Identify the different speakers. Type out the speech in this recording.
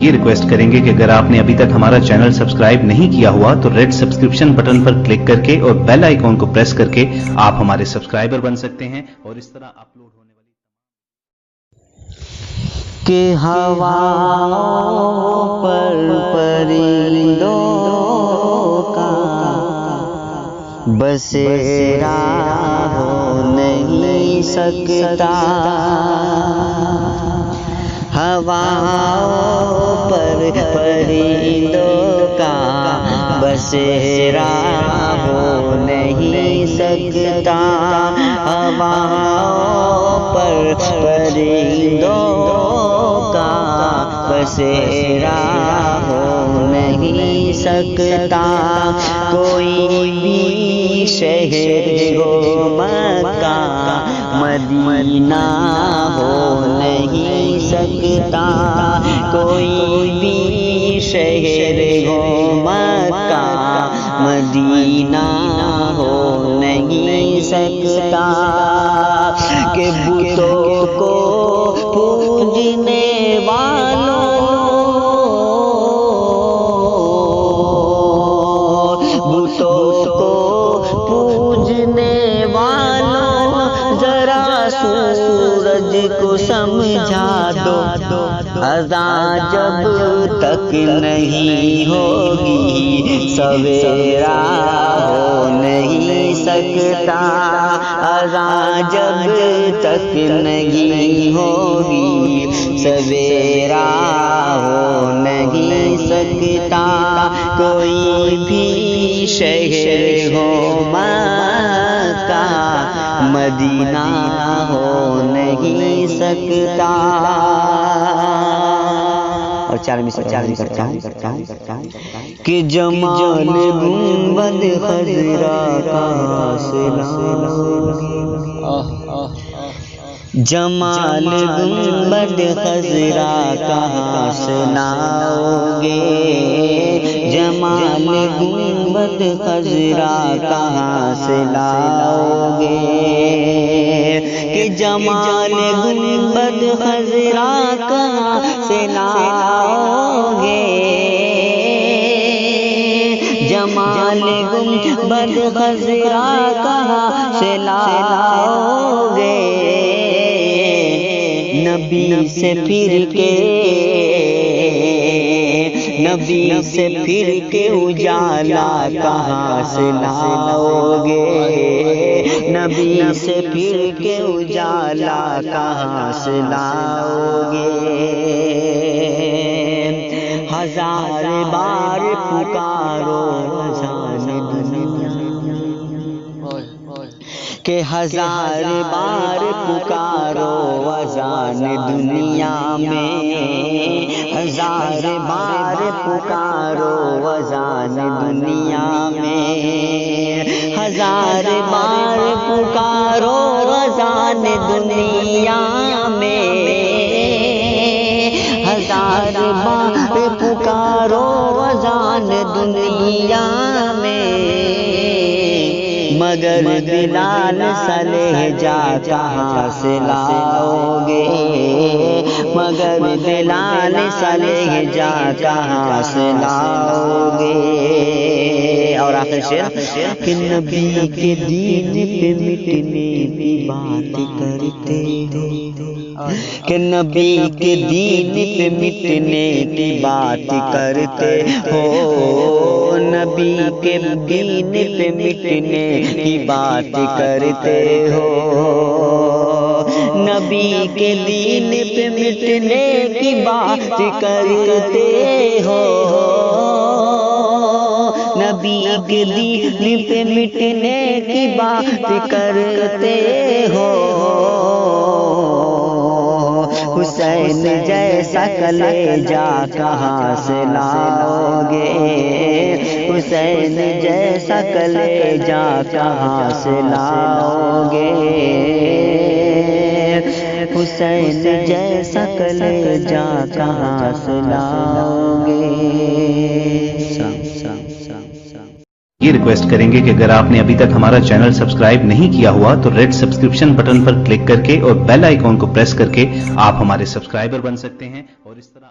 Speaker 1: ये रिक्वेस्ट करेंगे कि अगर आपने अभी तक हमारा चैनल सब्सक्राइब नहीं किया हुआ तो रेड सब्सक्रिप्शन बटन पर क्लिक करके और बेल आइकॉन को प्रेस करके आप हमारे सब्सक्राइबर बन सकते हैं और इस तरह अपलोड होने वाली
Speaker 2: कि हवाओं पर परिंदों का बसेरा हो नहीं सकता। हवाओं पर परिंदों का बसेरा हो नहीं सकता। हवाओं पर परिंदों का बसेरा हो नहीं सकता। कोई भी शहर हो मक्का मदीना हो नहीं सकता। कोई भी शहर हो मक्का मदीना हो नहीं सकता। कि बुतों को पूजने वालों, बुतों को पूजने वालों जरा सूरज को समझा दो। अज़ान जब तक नहीं होगी सवेरा हो नहीं सकता। अज़ान जब तक नहीं होगी सवेरा हो नहीं सकता। कोई भी शहर हो मक्का मदीना हो नहीं सकता। और चार मिसर करता हूँ कि जमाल गुंबद खजरा कहाँ से लाओगे। जमाल गुंबद खजरा कहाँ से लाओगे। जमाल गुंबद खजरा कहाँ से लाओगे। कि जमाल गुंबद खजरा कहाँ से लाओगे। जमाल गुंबद खजरा कहाँ से लाओगे। नबी से फिर के, नबी से फिर के उजाला कहाँ से लाओगे। नबी से फिर के उजाला कहाँ से लाओगे। हजार बार पुकारो अज़ान दुनिया के, हजार बार पुकारो अज़ान दुनिया में। हजार बार पुकारो अज़ान दुनिया में। हजार बार पुकारो अज़ान दुनिया में। हजार बार पुकारो अज़ान दुनिया में। मगर बिलाल सा लहजा कहाँ से लाओगे। मगर बिलाल सा लहजा कहाँ से लाओगे। और आखिर शेर कि नबी के दीन पे मिटने की बात करते हो। कि नबी के दीन पे मिटने की बात करते हो। नबी के दीन पे मिटने की बात करते हो। नबी के दीन पे मिटने की बात करते हो। नबी के दीन पे मिटने की बात करते हो। हुसैन जैसा कलेजा कहाँ से लाओगे। हुसैन जैसा कलेजा कहाँ से लाओगे। हुसैन जैसा कलेजा कहाँ से लाओगे।
Speaker 1: ये रिक्वेस्ट करेंगे कि अगर आपने अभी तक हमारा चैनल सब्सक्राइब नहीं किया हुआ तो रेड सब्सक्रिप्शन बटन पर क्लिक करके और बेल आइकॉन को प्रेस करके आप हमारे सब्सक्राइबर बन सकते हैं और इस तरह